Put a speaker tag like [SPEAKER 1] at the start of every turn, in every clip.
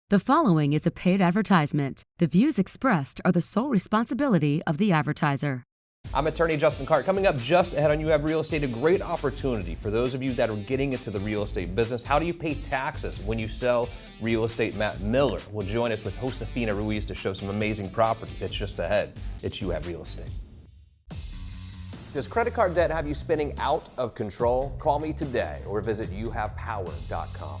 [SPEAKER 1] The following is a paid advertisement. The views expressed are the sole responsibility of the advertiser.
[SPEAKER 2] I'm attorney Justin Clark. Coming up just ahead on You Have Real Estate, a great opportunity for those of you that are getting into the real estate business. How do you pay taxes when you sell real estate? Matt Miller will join us with Josefina Ruiz to show some amazing property that's just ahead. It's You Have Real Estate. Does credit card debt have you spinning out of control? Call me today or visit youhavepower.com.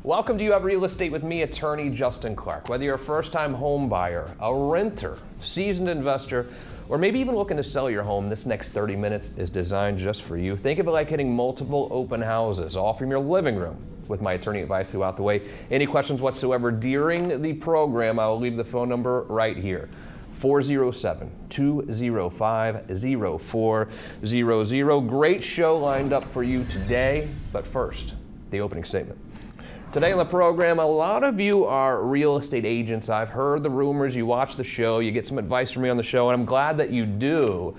[SPEAKER 2] Welcome to You Have Real Estate with me, attorney Justin Clark. Whether you're a first-time home buyer, a renter, seasoned investor, or maybe even looking to sell your home, this next 30 minutes is designed just for you. Think of it like hitting multiple open houses, all from your living room, with my attorney advice throughout the way. Any questions whatsoever during the program, I will leave the phone number right here. 407-205-0400. Great show lined up for you today, but first, the opening statement. Today on the program, a lot of you are real estate agents. I've heard the rumors, you watch the show, you get some advice from me on the show, and I'm glad that you do.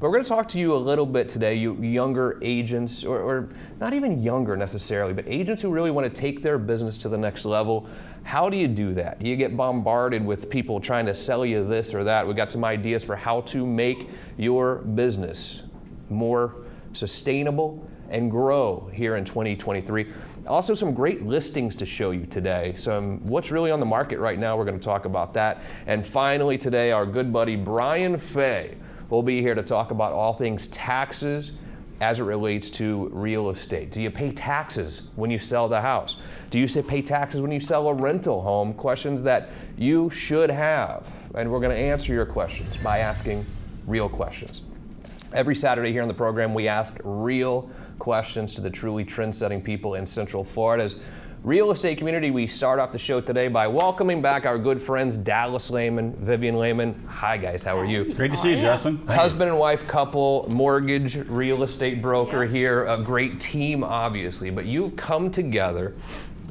[SPEAKER 2] But we're going to talk to you a little bit today, you younger agents, or not even younger necessarily, but agents who really want to take their business to the next level. How do you do that? You get bombarded with people trying to sell you this or that. We've got some ideas for how to make your business more sustainable and grow here in 2023. Also some great listings to show you today. Some what's really on the market right now, we're going to talk about that. And finally today, our good buddy Brian Fay will be here to talk about all things taxes as it relates to real estate. Do you pay taxes when you sell the house? Do you pay taxes when you sell a rental home? Questions that you should have. And we're going to answer your questions by asking real questions. Every Saturday here on the program, we ask real questions to the truly trend-setting people in Central Florida's real estate community. We start off the show today by welcoming back our good friends, Dallas Lehman, Vivian Lehman. Hi guys, how are you?
[SPEAKER 3] Great to see you, Justin.
[SPEAKER 2] Husband and wife couple, mortgage real estate broker here, a great team obviously, but you've come together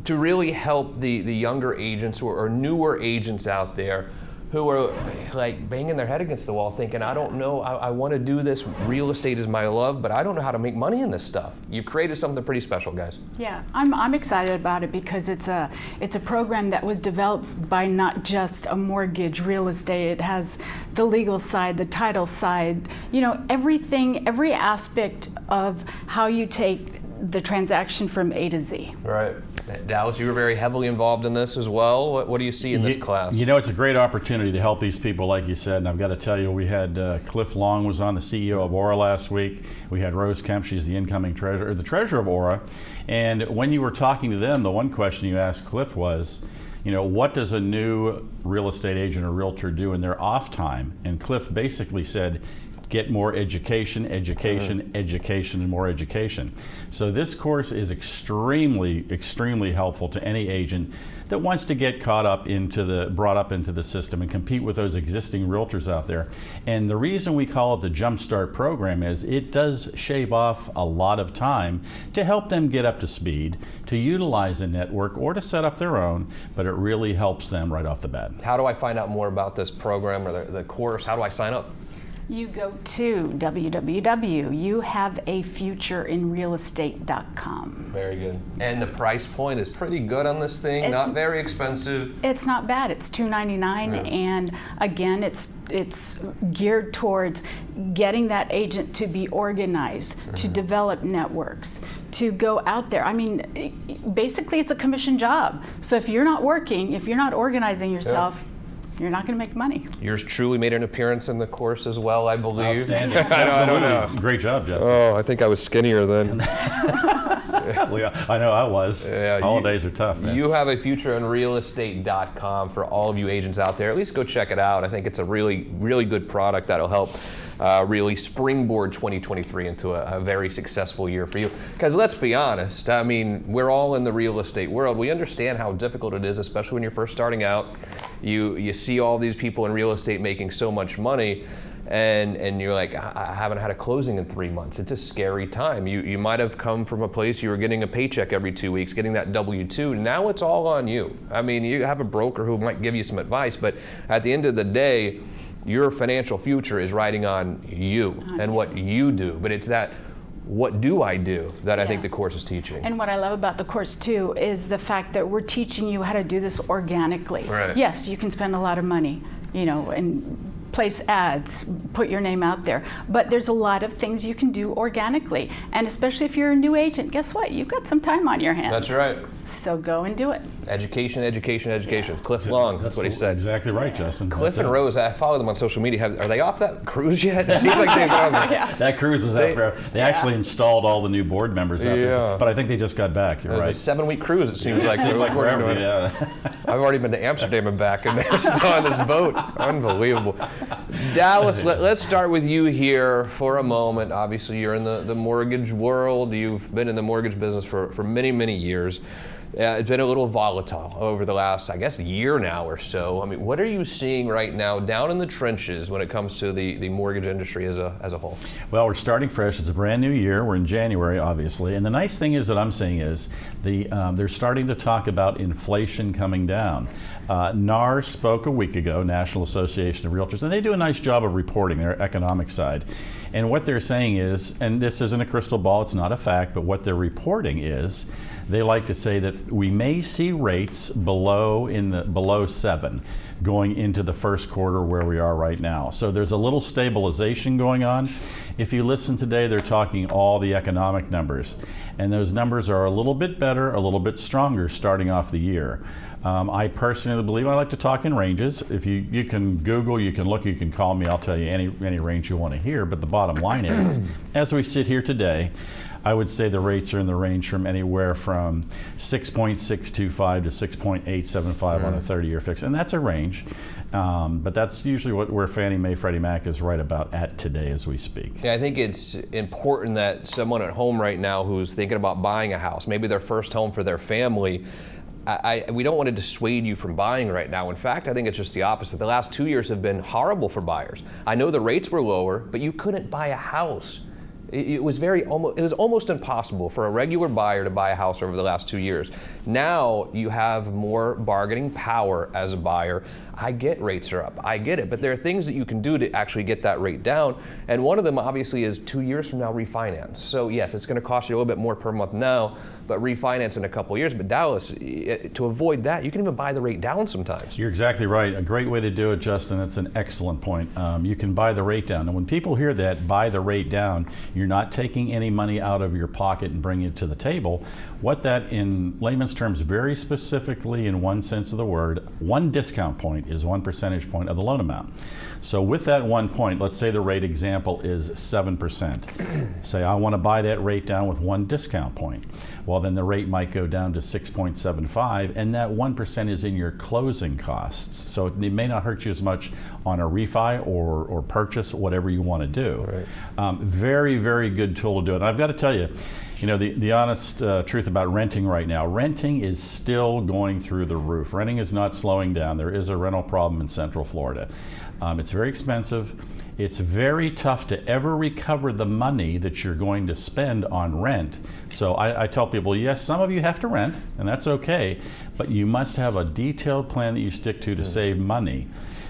[SPEAKER 2] to really help the younger agents or newer agents out there who are like banging their head against the wall thinking, I don't know, I want to do this, real estate is my love, but I don't know how to make money in this stuff. You've created something pretty special, guys.
[SPEAKER 4] Yeah, I'm excited about it because it's a program that was developed by not just a mortgage real estate. It has the legal side, the title side, you know, everything, every aspect of how you take the transaction from A to Z.
[SPEAKER 2] Right. Dallas, you were very heavily involved in this as well. What do you see in this class?
[SPEAKER 3] You know, it's a great opportunity to help these people, like you said, and I've got to tell you, we had Cliff Long was on, the CEO of Aura last week. We had Rose Kemp, she's the incoming treasurer, the treasurer of Aura. And when you were talking to them, the one question you asked Cliff was, you know, what does a new real estate agent or realtor do in their off time? And Cliff basically said, get more education, education, and more education. So this course is extremely, extremely helpful to any agent that wants to get brought up into the system and compete with those existing realtors out there. And the reason we call it the Jumpstart Program is it does shave off a lot of time to help them get up to speed, to utilize a network, or to set up their own, but it really helps them right off the bat.
[SPEAKER 2] How do I find out more about this program or the course? How do I sign up?
[SPEAKER 4] You go to www.youhaveafutureinrealestate.com.
[SPEAKER 2] Very good. And the price point is pretty good on this thing, not very expensive.
[SPEAKER 4] It's not bad. It's $299, and again, it's geared towards getting that agent to be organized, to develop networks, to go out there. I mean, basically it's a commission job. So if you're not working, if you're not organizing yourself, you're not going to make money.
[SPEAKER 2] Yours truly made an appearance in the course as well, I believe.
[SPEAKER 3] Outstanding.
[SPEAKER 2] I don't know.
[SPEAKER 3] Great job, Justin.
[SPEAKER 2] Oh, I think I was skinnier then.
[SPEAKER 3] Well, yeah, I know I was.
[SPEAKER 2] Yeah,
[SPEAKER 3] holidays are tough, man.
[SPEAKER 2] Youhaveafutureinrealestate.com for all of you agents out there. At least go check it out. I think it's a really, really good product that'll help really springboard 2023 into a very successful year for you. Because let's be honest, I mean, we're all in the real estate world. We understand how difficult it is, especially when you're first starting out. You see all these people in real estate making so much money, and you're like, I haven't had a closing in 3 months. It's a scary time. You might have come from a place you were getting a paycheck every 2 weeks, getting that W-2. Now it's all on you. I mean, you have a broker who might give you some advice, but at the end of the day, your financial future is riding on you and what you do. But it's that, what do I do, that I think the course is teaching.
[SPEAKER 4] And what I love about the course too is the fact that we're teaching you how to do this organically.
[SPEAKER 2] Right.
[SPEAKER 4] Yes, you can spend a lot of money, and place ads, put your name out there, but there's a lot of things you can do organically. And especially if you're a new agent, guess what? You've got some time on your hands.
[SPEAKER 2] That's right.
[SPEAKER 4] So go and do it.
[SPEAKER 2] Education, education, education.
[SPEAKER 4] Yeah.
[SPEAKER 2] Cliff Long, that's what he said.
[SPEAKER 3] Exactly right, Justin.
[SPEAKER 2] Cliff and Rose, I follow them on social media. Are they off that cruise yet? It seems like they've
[SPEAKER 3] That cruise was out there. They actually installed all the new board members out there, but I think they just got back. You're
[SPEAKER 2] It was
[SPEAKER 3] right.
[SPEAKER 2] a 7-week cruise, it seems like. They're like,
[SPEAKER 3] Forever,
[SPEAKER 2] I've already been to Amsterdam and back, and they're still on this boat. Unbelievable. Dallas, let's start with you here for a moment. Obviously, you're in the mortgage world. You've been in the mortgage business for many, many years. It's been a little volatile over the last, I guess, year now or so. I mean, what are you seeing right now down in the trenches when it comes to the mortgage industry as a whole? Well,
[SPEAKER 3] we're starting fresh. It's a brand new year. We're in January, obviously. And the nice thing is that I'm seeing is they're starting to talk about inflation coming down. NAR spoke a week ago, National Association of Realtors, and they do a nice job of reporting their economic side. And what they're saying is, and this isn't a crystal ball, it's not a fact, but what they're reporting is, they like to say that we may see rates below 7 going into the first quarter where we are right now. So there's a little stabilization going on. If you listen today, they're talking all the economic numbers. And those numbers are a little bit better, a little bit stronger starting off the year. I personally believe, I like to talk in ranges. If you can Google, you can look, you can call me, I'll tell you any range you want to hear. But the bottom line is, as we sit here today, I would say the rates are in the range from anywhere from 6.625 to 6.875 on a 30-year fix, and that's a range. But that's usually where Fannie Mae, Freddie Mac is right about at today as we speak.
[SPEAKER 2] Yeah, I think it's important that someone at home right now who's thinking about buying a house, maybe their first home for their family, we don't want to dissuade you from buying right now. In fact, I think it's just the opposite. The last 2 years have been horrible for buyers. I know the rates were lower, but you couldn't buy a house. It was almost impossible for a regular buyer to buy a house over the last 2 years. Now you have more bargaining power as a buyer. I get rates are up, I get it, but there are things that you can do to actually get that rate down. And one of them obviously is 2 years from now refinance. So yes, it's gonna cost you a little bit more per month now, but refinance in a couple of years. But Dallas, to avoid that, you can even buy the rate down sometimes.
[SPEAKER 3] You're exactly right. A great way to do it, Justin. That's an excellent point. You can buy the rate down. And when people hear that, buy the rate down, you're not taking any money out of your pocket and bringing it to the table. What that, in layman's terms, very specifically in one sense of the word, one discount point is 1 percentage point of the loan amount. So with that 1 point, let's say the rate example is 7%. Say I want to buy that rate down with 1 discount point. Well, then the rate might go down to 6.75, and that 1% is in your closing costs. So it may not hurt you as much on a refi or purchase, whatever you want to do. Right. Very, very good tool to do it. And I've got to tell you, the honest truth about renting right now, renting is still going through the roof. Renting is not slowing down. There is a rental problem in Central Florida. It's very expensive. It's very tough to ever recover the money that you're going to spend on rent. So I tell people, yes, some of you have to rent, and that's okay, but you must have a detailed plan that you stick to save money.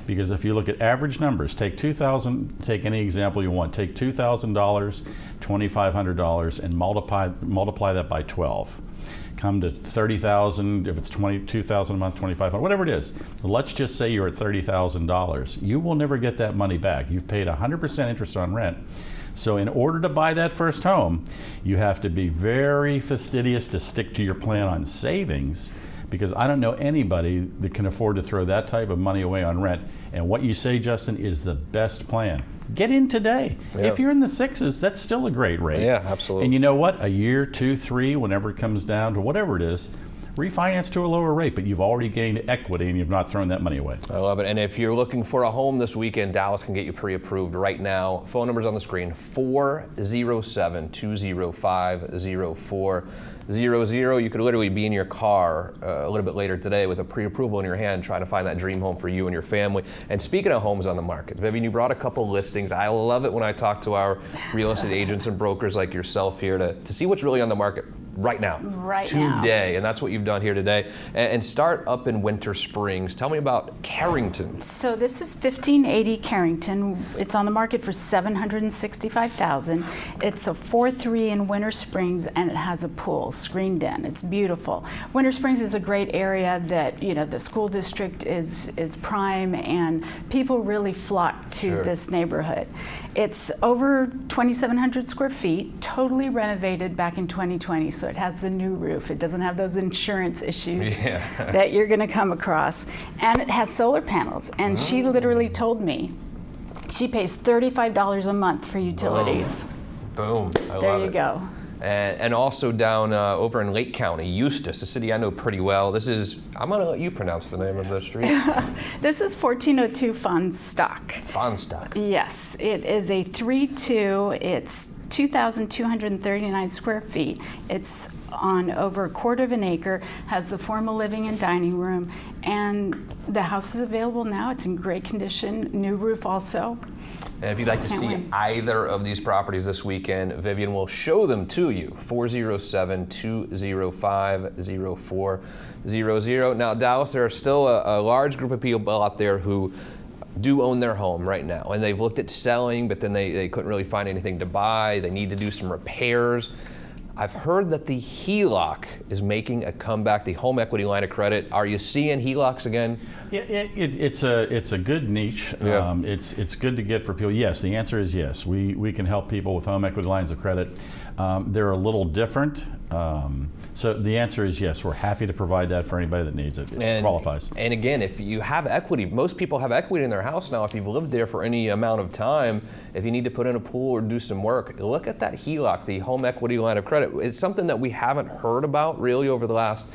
[SPEAKER 3] Because if you look at average numbers, take any example you want, take $2,000, $2,500, and multiply that by 12. Come to $30,000, if it's $22,000 a month, $2,500, whatever it is. Let's just say you're at $30,000. You will never get that money back. You've paid 100% interest on rent. So in order to buy that first home, you have to be very fastidious to stick to your plan on savings, because I don't know anybody that can afford to throw that type of money away on rent. And what you say, Justin, is the best plan. Get in today. Yeah. If you're in the 6s, that's still a great rate.
[SPEAKER 2] Yeah, absolutely.
[SPEAKER 3] And you know what? A year, 2, 3, whenever it comes down to whatever it is, refinance to a lower rate, but you've already gained equity and you've not thrown that money away.
[SPEAKER 2] I love it. And if you're looking for a home this weekend, Dallas can get you pre-approved right now. Phone number's on the screen, 407-205-04. You could literally be in your car a little bit later today with a pre-approval in your hand trying to find that dream home for you and your family. And speaking of homes on the market, Vivian, you brought a couple listings. I love it when I talk to our real estate agents and brokers like yourself here to see what's really on the market right now, today. And that's what you've done here today. And start up in Winter Springs. Tell me about Carrington.
[SPEAKER 4] So this is 1580 Carrington. It's on the market for $765,000. It's a 4-3 in Winter Springs, and it has a pool screened in. It's beautiful. Winter Springs is a great area that, you know, the school district is prime, and people really flock to this neighborhood. It's over 2,700 square feet, totally renovated back in 2020, so it has the new roof. It doesn't have those insurance issues that you're going to come across. And it has solar panels, and she literally told me she pays $35 a month for utilities.
[SPEAKER 2] Boom. I love it.
[SPEAKER 4] There you go.
[SPEAKER 2] And also down over in Lake County, Eustis, a city I know pretty well. This is, I'm going to let you pronounce the name of the street.
[SPEAKER 4] This is 1402 Fonstock.
[SPEAKER 2] Fonstock.
[SPEAKER 4] Yes, it is a 3-2. It's 2,239 square feet. It's on over 1/4 of an acre, has the formal living and dining room, and the house is available now. It's in great condition, new roof also.
[SPEAKER 2] And if you'd like to see either of these properties this weekend, Vivian will show them to you. 407-205-0400. Now, Dallas, there are still a large group of people out there who do own their home right now, and they've looked at selling, but then they couldn't really find anything to buy. They need to do some repairs. I've heard that the HELOC is making a comeback, the home equity line of credit. Are you seeing HELOCs again?
[SPEAKER 3] Yeah, it's a good niche.
[SPEAKER 2] Yeah.
[SPEAKER 3] It's good to get for people. Yes, the answer is yes. We can help people with home equity lines of credit. They're a little different. So the answer is yes. We're happy to provide that for anybody that needs it. It qualifies.
[SPEAKER 2] And again, if you have equity, most people have equity in their house now. If you've lived there for any amount of time, if you need to put in a pool or do some work, look at that HELOC, the home equity line of credit. It's something that we haven't heard about really over the last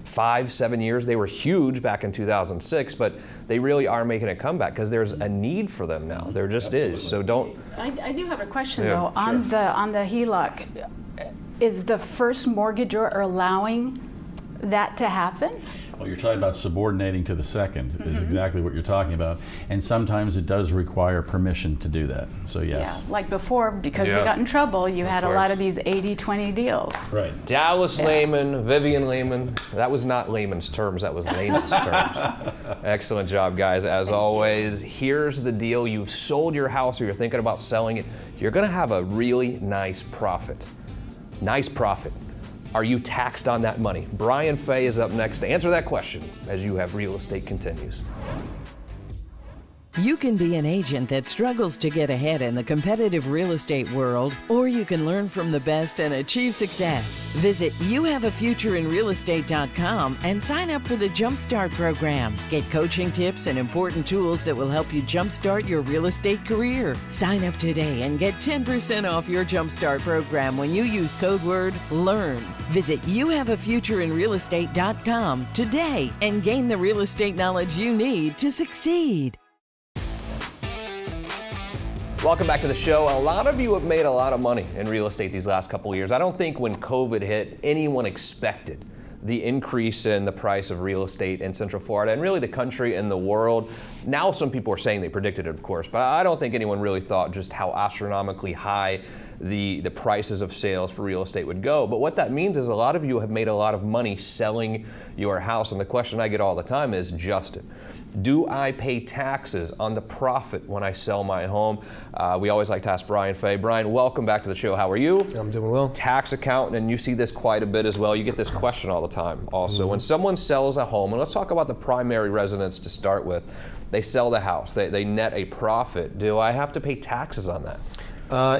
[SPEAKER 2] 5-7 years. They were huge back in 2006, but they really are making a comeback because there's a need for them now. There just is. So don't.
[SPEAKER 4] I do have a question though on the HELOC. Is the first mortgagor allowing that to happen?
[SPEAKER 3] Well, you're talking about subordinating to the second is exactly what you're talking about. And sometimes it does require permission to do that. So yes.
[SPEAKER 4] Yeah, like before, because we got in trouble, you had a lot of these 80-20 deals.
[SPEAKER 3] Right.
[SPEAKER 2] Dallas Lehman, Vivian Lehman. That was not layman's terms, that was layman's terms. Excellent job, guys. As always, here's the deal. You've sold your house or you're thinking about selling it. You're gonna have a really nice profit. Nice profit. Are you taxed on that money? Brian Fay is up next to answer that question as You Have Real Estate continues.
[SPEAKER 5] You can be an agent that struggles to get ahead in the competitive real estate world, or you can learn from the best and achieve success. Visit youhaveafutureinrealestate.com and sign up for the Jumpstart Program. Get coaching tips and important tools that will help you jumpstart your real estate career. Sign up today and get 10% off your Jumpstart Program when you use code word LEARN. Visit youhaveafutureinrealestate.com today and gain the real estate knowledge you need to succeed.
[SPEAKER 2] Welcome back to the show. A lot of you have made a lot of money in real estate these last couple of years. I don't think when COVID hit, anyone expected the increase in the price of real estate in Central Florida and really the country and the world. Now some people are saying they predicted it, of course, but I don't think anyone really thought just how astronomically high the prices of sales for real estate would go. But what that means is a lot of you have made a lot of money selling your house. And the question I get all the time is, Justin, do I pay taxes on the profit when I sell my home? We always like to ask Brian Fay. Brian, welcome back to the show. How are you?
[SPEAKER 6] I'm doing well.
[SPEAKER 2] Tax accountant, and you see this quite a bit as well. You get this question all the time also. When someone sells a home, and let's talk about the primary residence to start with, they sell the house, they net a profit. Do I have to pay taxes on that?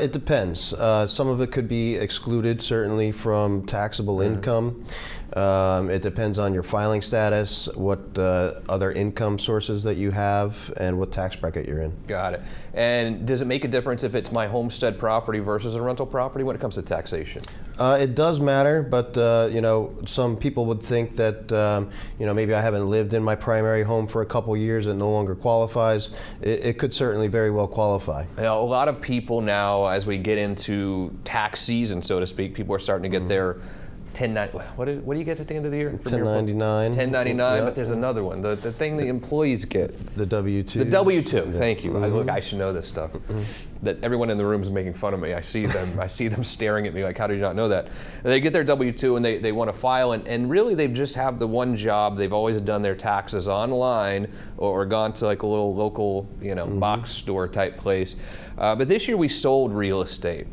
[SPEAKER 6] It depends. Some of it could be excluded, certainly, from taxable income. It depends on your filing status, what other income sources that you have, and what tax bracket you're in.
[SPEAKER 2] Got it. And does it make a difference if it's my homestead property versus a rental property when it comes to taxation?
[SPEAKER 6] It does matter, but you know, some people would think that you know, maybe I haven't lived in my primary home for a couple years and no longer qualifies. It could certainly very well qualify.
[SPEAKER 2] You know, a lot of people now, as we get into tax season, so to speak, people are starting to get their What do you get at the end of the year?
[SPEAKER 6] 1099.
[SPEAKER 2] 1099,
[SPEAKER 6] Yeah.
[SPEAKER 2] but there's another one. The thing the employees get.
[SPEAKER 6] The W-2.
[SPEAKER 2] The W-2. Thank you.
[SPEAKER 6] Mm-hmm.
[SPEAKER 2] Look, I should know this stuff. That everyone in the room is making fun of me. I see them. I see them staring at me like, how did you not know that? They get their W-2 and they want to file, and really they just have the one job. They've always done their taxes online or gone to like a little local, box store type place. But this year we sold real estate.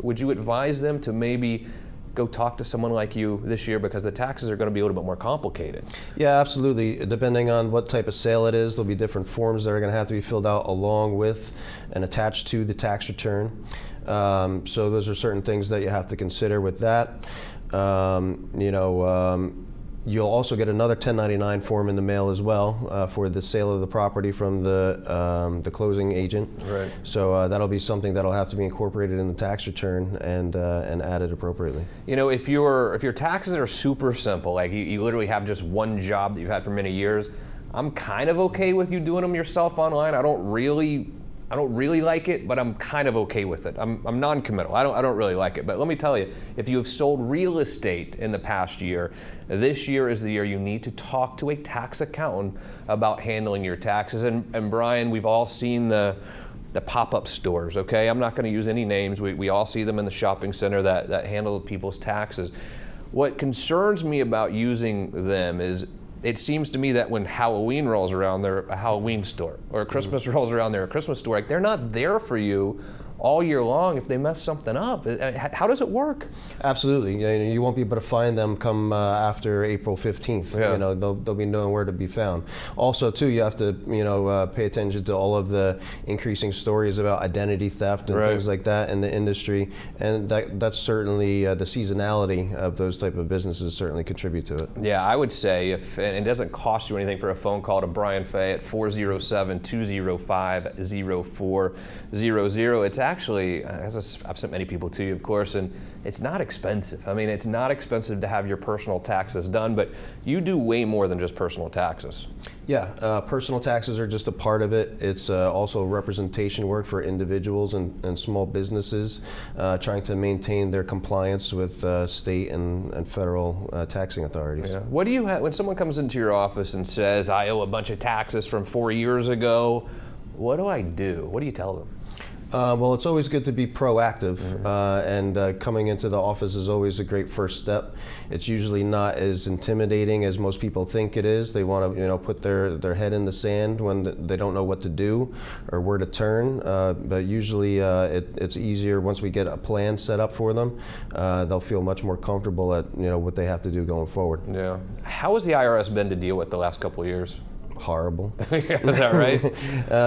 [SPEAKER 2] Would you advise them to maybe go talk to someone like you this year, because the taxes are going to be a little bit more complicated?
[SPEAKER 6] Yeah, absolutely. Depending on what type of sale it is, there'll be different forms that are going to have to be filled out along with and attached to the tax return. So those are certain things that you have to consider with that. You'll also get another 1099 form in the mail as well for the sale of the property from the closing agent.
[SPEAKER 2] Right.
[SPEAKER 6] So that'll be something that'll have to be incorporated in the tax return and added appropriately.
[SPEAKER 2] If your taxes are super simple, like you literally have just one job that you've had for many years, I'm kind of okay with you doing them yourself online. I don't really like it, but I'm kind of okay with it. I'm non-committal. I don't really like it. But let me tell you, if you have sold real estate in the past year, this year is the year you need to talk to a tax accountant about handling your taxes. And Brian, we've all seen the pop-up stores, okay? I'm not going to use any names. We all see them in the shopping center that handle people's taxes. What concerns me about using them is, it seems to me that when Halloween rolls around, they're a Halloween store, or Christmas rolls around, they're a Christmas store. Like, they're not there for you all year long if they mess something up. How does it work?
[SPEAKER 6] Absolutely. You won't be able to find them come after April 15th.
[SPEAKER 2] Yeah.
[SPEAKER 6] They'll be nowhere to be found. Also, too, you have to pay attention to all of the increasing stories about identity theft and things like that in the industry, and that's certainly the seasonality of those type of businesses certainly contribute to it.
[SPEAKER 2] Yeah, I would say and it doesn't cost you anything for a phone call to Brian Fay at 407-205-0400. It's actually, as I've sent many people to you, of course, and it's not expensive. I mean, it's not expensive to have your personal taxes done, but you do way more than just personal taxes.
[SPEAKER 6] Yeah, personal taxes are just a part of it. It's also representation work for individuals and small businesses trying to maintain their compliance with state and federal taxing authorities.
[SPEAKER 2] Yeah. What do you have when someone comes into your office and says, I owe a bunch of taxes from 4 years ago? What do I do? What do you tell them?
[SPEAKER 6] Well, it's always good to be proactive, and coming into the office is always a great first step. It's usually not as intimidating as most people think it is. They want to, put their head in the sand when they don't know what to do or where to turn. But usually, it's easier once we get a plan set up for them. They'll feel much more comfortable at what they have to do going forward.
[SPEAKER 2] Yeah. How has the IRS been to deal with the last couple of years?
[SPEAKER 6] Horrible.
[SPEAKER 2] Is that right?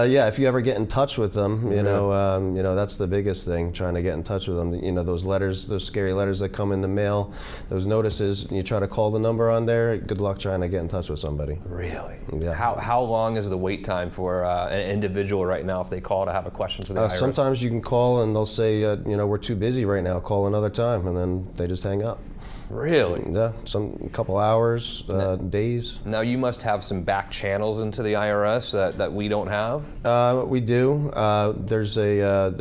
[SPEAKER 6] Yeah, if you ever get in touch with them, that's the biggest thing, trying to get in touch with them. Those letters, those scary letters that come in the mail, those notices, and you try to call the number on there, good luck trying to get in touch with somebody.
[SPEAKER 2] Really?
[SPEAKER 6] Yeah.
[SPEAKER 2] How long is the wait time for an individual right now if they call to have a question for the IRS?
[SPEAKER 6] Sometimes you can call and they'll say, we're too busy right now, call another time, and then they just hang up.
[SPEAKER 2] Really?
[SPEAKER 6] Yeah, a couple hours, days.
[SPEAKER 2] Now you must have some back channels into the IRS that we don't have.
[SPEAKER 6] We do. There's a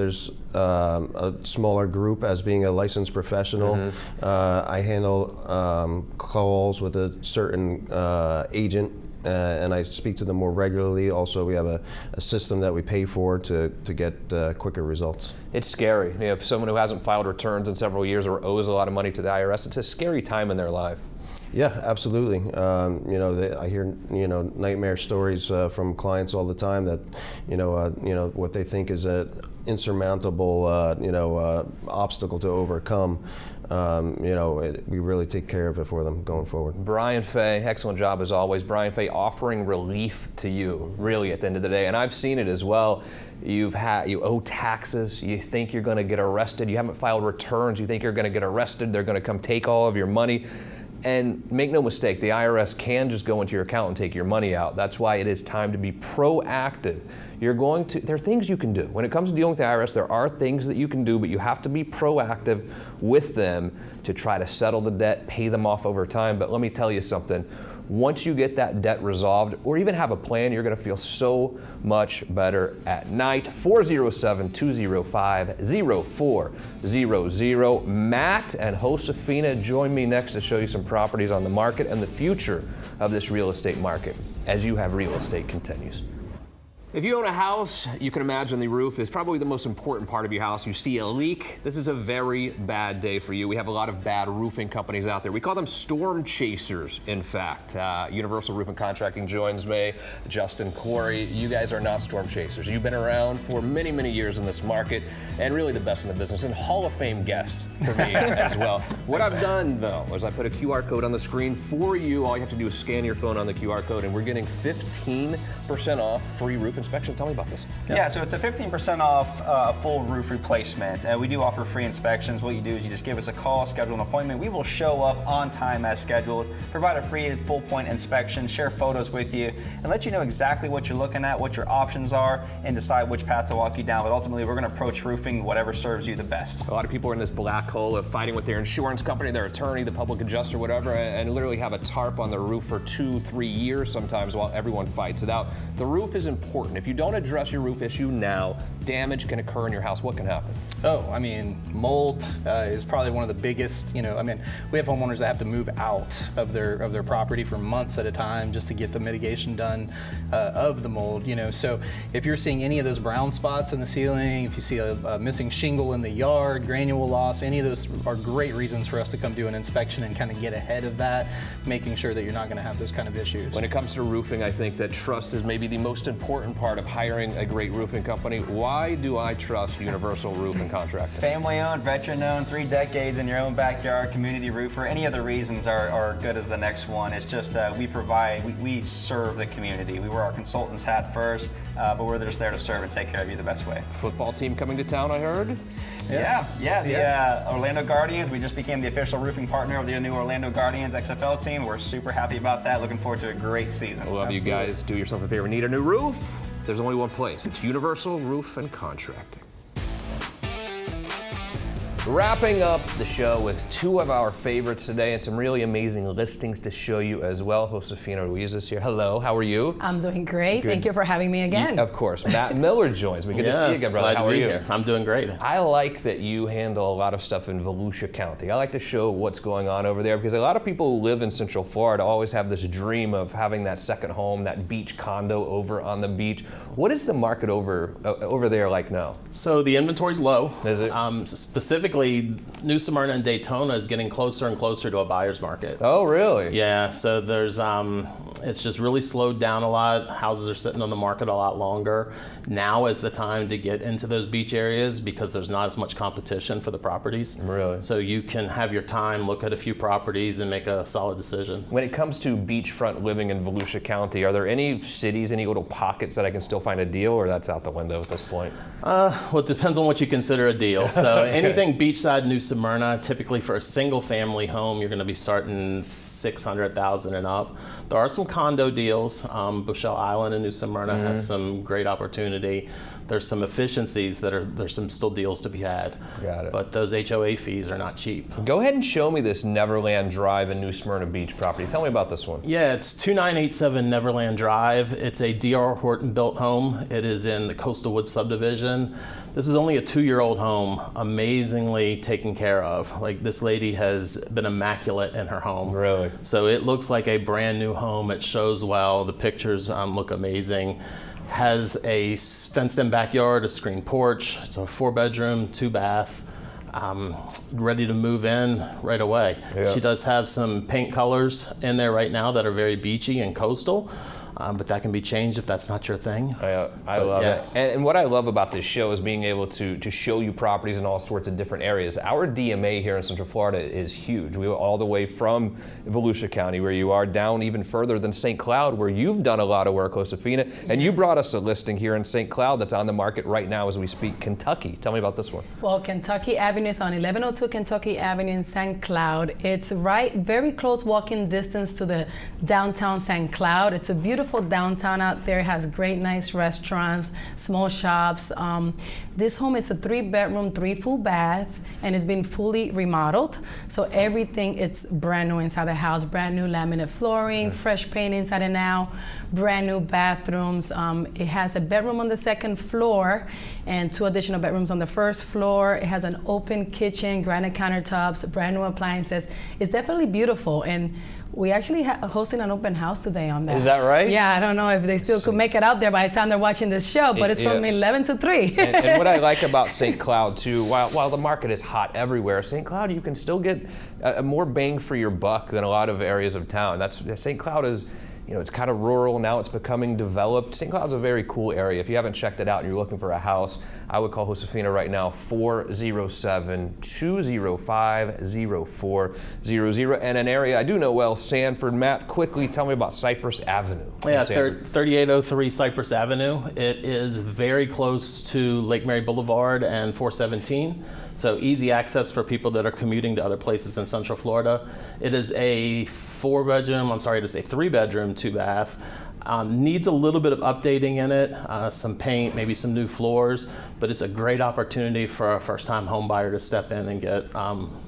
[SPEAKER 6] smaller group as being a licensed professional. I handle calls with a certain agent. And I speak to them more regularly. Also, we have a system that we pay for to get quicker results.
[SPEAKER 2] It's scary. Someone who hasn't filed returns in several years or owes a lot of money to the IRS, it's a scary time in their life.
[SPEAKER 6] Yeah, absolutely. I hear nightmare stories from clients all the time that what they think is an insurmountable obstacle to overcome. We really take care of it for them going forward.
[SPEAKER 2] Brian Fay, excellent job as always. Brian Fay offering relief to you, really, at the end of the day. And I've seen it as well. You owe taxes. You think you're going to get arrested. You haven't filed returns. You think you're going to get arrested. They're going to come take all of your money. And make no mistake, the IRS can just go into your account and take your money out. That's why it is time to be proactive. There are things you can do. When it comes to dealing with the IRS, there are things that you can do, but you have to be proactive with them to try to settle the debt, pay them off over time. But let me tell you something. once you get that debt resolved or even have a plan, you're going to feel so much better at night. 407-205-0400. Matt and Josefina join me next to show you some properties on the market and the future of this real estate market as You Have Real Estate continues. If you own a house, you can imagine the roof is probably the most important part of your house. You see a leak, this is a very bad day for you. We have a lot of bad roofing companies out there. We call them storm chasers, in fact. Universal Roofing Contracting joins me. Justin, Corey, you guys are not storm chasers. You've been around for many, many years in this market and really the best in the business and Hall of Fame guest for me as well. What I've done, though, is I put a QR code on the screen for you. All you have to do is scan your phone on the QR code, and we're getting 15% off free roof inspection. Tell me about this.
[SPEAKER 7] Yeah, so it's a 15% off a full roof replacement. We do offer free inspections. What you do is you just give us a call, schedule an appointment. We will show up on time as scheduled, provide a free full point inspection, share photos with you, and let you know exactly what you're looking at, what your options are, and decide which path to walk you down. But ultimately, we're going to approach roofing whatever serves you the best.
[SPEAKER 2] A lot of people are in this black hole of fighting with their insurance company, their attorney, the public adjuster, whatever, and literally have a tarp on their roof for 2-3 years sometimes while everyone fights it out. The roof is important. If you don't address your roof issue now, damage can occur in your house. What can happen?
[SPEAKER 8] Oh, I mean, mold is probably one of the biggest, we have homeowners that have to move out of their property for months at a time just to get the mitigation done of the mold, So if you're seeing any of those brown spots in the ceiling, if you see a missing shingle in the yard, granule loss, any of those are great reasons for us to come do an inspection and kind of get ahead of that, making sure that you're not going to have those kind of issues.
[SPEAKER 2] When it comes to roofing, I think that trust is maybe the most important part of hiring a great roofing company. Why do I trust Universal Roofing Contracting?
[SPEAKER 7] Family-owned, veteran-owned, 3 decades in your own backyard, community roofer. Any other reasons are good as the next one. It's just we serve the community. We wear our consultant's hat first, but we're just there to serve and take care of you the best way.
[SPEAKER 2] Football team coming to town, I heard?
[SPEAKER 7] Yeah. The Orlando Guardians. We just became the official roofing partner of the new Orlando Guardians XFL team. We're super happy about that. Looking forward to a great season.
[SPEAKER 2] I love you guys. Do yourself a favor. Need a new roof? There's only one place. It's Universal Roof and Contracting. Wrapping up the show with 2 of our favorites today and some really amazing listings to show you as well. Josefina Ruiz is here. Hello, how are you?
[SPEAKER 9] I'm doing great.
[SPEAKER 2] Good.
[SPEAKER 9] Thank you for having me again.
[SPEAKER 2] Of course. Matt Miller joins me. Good to see you again, brother.
[SPEAKER 10] Glad
[SPEAKER 2] How
[SPEAKER 10] to
[SPEAKER 2] are
[SPEAKER 10] be
[SPEAKER 2] you?
[SPEAKER 10] Here. I'm doing great.
[SPEAKER 2] I like that you handle a lot of stuff in Volusia County. I like to show what's going on over there because a lot of people who live in Central Florida always have this dream of having that second home, that beach condo over on the beach. What is the market over there like now?
[SPEAKER 10] So the inventory's low.
[SPEAKER 2] Is it?
[SPEAKER 10] Specifically, New Smyrna and Daytona is getting closer and closer to a buyer's market.
[SPEAKER 2] Oh, really?
[SPEAKER 10] Yeah, so there's it's just really slowed down a lot. Houses are sitting on the market a lot longer. Now is the time to get into those beach areas because there's not as much competition for the properties.
[SPEAKER 2] Really?
[SPEAKER 10] So you can have your time, look at a few properties and make a solid decision.
[SPEAKER 2] When it comes to beachfront living in Volusia County, are there any cities, any little pockets that I can still find a deal, or that's out the window at this point?
[SPEAKER 10] Well, it depends on what you consider a deal. So anything beachside New Smyrna, typically for a single family home, you're going to be starting $600,000 and up. There are some condo deals. Bushel Island in New Smyrna has some great opportunity. There's some efficiencies there's some still deals to be had.
[SPEAKER 2] Got it.
[SPEAKER 10] But those HOA fees are not cheap.
[SPEAKER 2] Go ahead and show me this Neverland Drive in New Smyrna Beach property. Tell me about this one.
[SPEAKER 10] Yeah, it's 2987 Neverland Drive. It's a D.R. Horton built home. It is in the Coastal Woods subdivision. This is only a 2-year-old home, amazingly taken care of. Like, this lady has been immaculate in her home.
[SPEAKER 2] Really?
[SPEAKER 10] So it looks like a brand new home. It shows well. The pictures look amazing. Has a fenced-in backyard, a screened porch. It's a 4-bedroom, 2-bath. Ready to move in right away.
[SPEAKER 2] Yeah.
[SPEAKER 10] She does have some paint colors in there right now that are very beachy and coastal. But that can be changed if that's not your thing.
[SPEAKER 2] I love it. And what I love about this show is being able to show you properties in all sorts of different areas. Our DMA here in Central Florida is huge. We go all the way from Volusia County, where you are, down even further than St. Cloud, where you've done a lot of work, Josefina. And you brought us a listing here in St. Cloud that's on the market right now as we speak, Kentucky. Tell me about this one.
[SPEAKER 9] Well, Kentucky Avenue is on 1102 Kentucky Avenue in St. Cloud. It's very close walking distance to the downtown St. Cloud. It's a beautiful downtown out there. It has great, nice restaurants, small shops. This home is a 3-bedroom, 3 full bath, and it's been fully remodeled. So everything, it's brand new inside the house, brand new laminate flooring, fresh paint inside and out, brand new bathrooms. It has a bedroom on the 2nd floor and 2 additional bedrooms on the 1st floor. It has an open kitchen, granite countertops, brand new appliances. It's definitely beautiful, and we actually hosting an open house today on that.
[SPEAKER 2] Is that right?
[SPEAKER 9] Yeah, I don't know if they still could make it out there by the time they're watching this show, but it's from 11 to 3.
[SPEAKER 2] and what I like about St. Cloud too, while the market is hot everywhere, St. Cloud you can still get more bang for your buck than a lot of areas of town. St. Cloud is, it's kind of rural, now it's becoming developed. St. Cloud's a very cool area. If you haven't checked it out and you're looking for a house, I would call Josefina right now, 407-205-0400. And an area I do know well, Sanford. Matt, quickly tell me about Cypress Avenue.
[SPEAKER 10] Yeah, 3803 Cypress Avenue. It is very close to Lake Mary Boulevard and 417. So easy access for people that are commuting to other places in Central Florida. It is a 3-bedroom, 2-bath. Needs a little bit of updating in it, some paint, maybe some new floors, but it's a great opportunity for a first-time home buyer to step in and get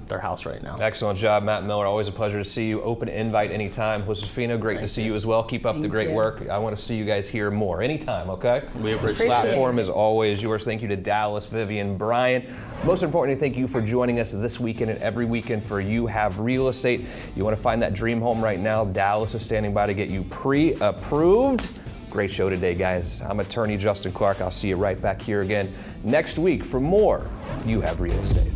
[SPEAKER 10] their house right now.
[SPEAKER 2] Excellent job, Matt Miller. Always a pleasure to see you. Open invite anytime. Josefina, great to see you as well. Keep up the great work. I want to see you guys here more anytime, okay?
[SPEAKER 10] We appreciate
[SPEAKER 2] the platform is always yours. Thank you to Dallas, Vivian, Brian. Most importantly, thank you for joining us this weekend and every weekend for You Have Real Estate. You want to find that dream home right now? Dallas is standing by to get you pre-approved. Great show today, guys. I'm attorney Justin Clark. I'll see you right back here again next week for more You Have Real Estate.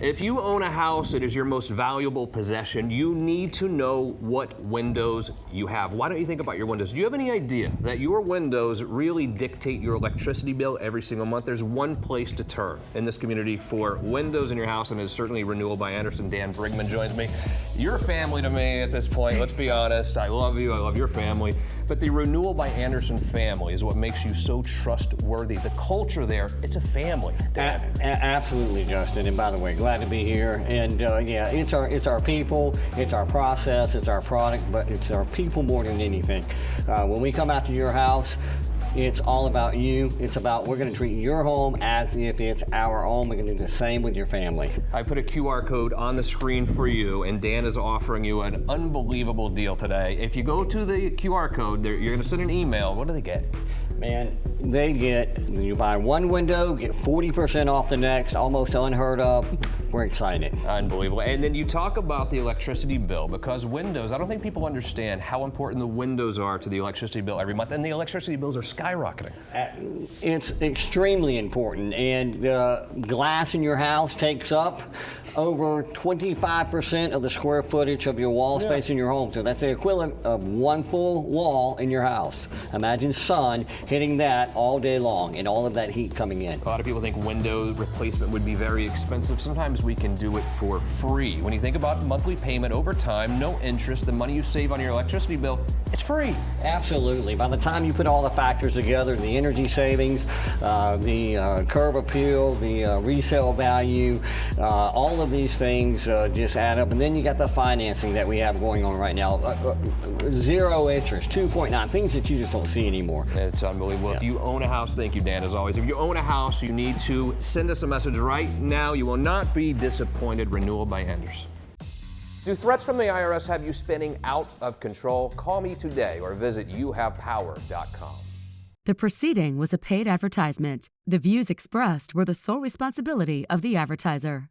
[SPEAKER 2] If you own a house, it is your most valuable possession. You need to know what windows you have. Why don't you think about your windows? Do you have any idea that your windows really dictate your electricity bill every single month? There's one place to turn in this community for windows in your house, and it's certainly Renewal by Andersen. Dan Brigman joins me. You're family to me at this point. Let's be honest. I love you. I love your family. But the Renewal by Andersen family is what makes you so trustworthy. The culture there, it's a family.
[SPEAKER 11] Absolutely, Justin. And by the way, glad to be here. And yeah, it's our people, it's our process, it's our product, but it's our people more than anything. When we come out to your house, it's all about you. It's about, we're going to treat your home as if it's our own. We're going to do the same with your family.
[SPEAKER 2] I put a QR code on the screen for you, and Dan is offering you an unbelievable deal today. If you go to the QR code, you're going to send an email. What do they get?
[SPEAKER 11] Man, you buy one window, get 40% off the next, almost unheard of. We're excited.
[SPEAKER 2] Unbelievable. And then you talk about the electricity bill, because windows, I don't think people understand how important the windows are to the electricity bill every month, and the electricity bills are skyrocketing.
[SPEAKER 11] It's extremely important, and glass in your house takes up over 25% of the square footage of your wall space in your home. So that's the equivalent of one full wall in your house. Imagine sun hitting that all day long and all of that heat coming in.
[SPEAKER 2] A lot of people think window replacement would be very expensive. Sometimes we can do it for free. When you think about monthly payment over time, no interest, the money you save on your electricity bill, it's free.
[SPEAKER 11] Absolutely. By the time you put all the factors together, the energy savings, the curb appeal, the resale value, all of these things just add up. And then you got the financing that we have going on right now. Zero interest, 2.9, things that you just don't see anymore.
[SPEAKER 2] It's unbelievable. If you own a house, thank you, Dan, as always. If you own a house, you need to send us a message right now. You will not be disappointed. Renewal by Andersen. Do threats from the IRS have you spinning out of control? Call me today or visit youhavepower.com.
[SPEAKER 1] The proceeding was a paid advertisement. The views expressed were the sole responsibility of the advertiser.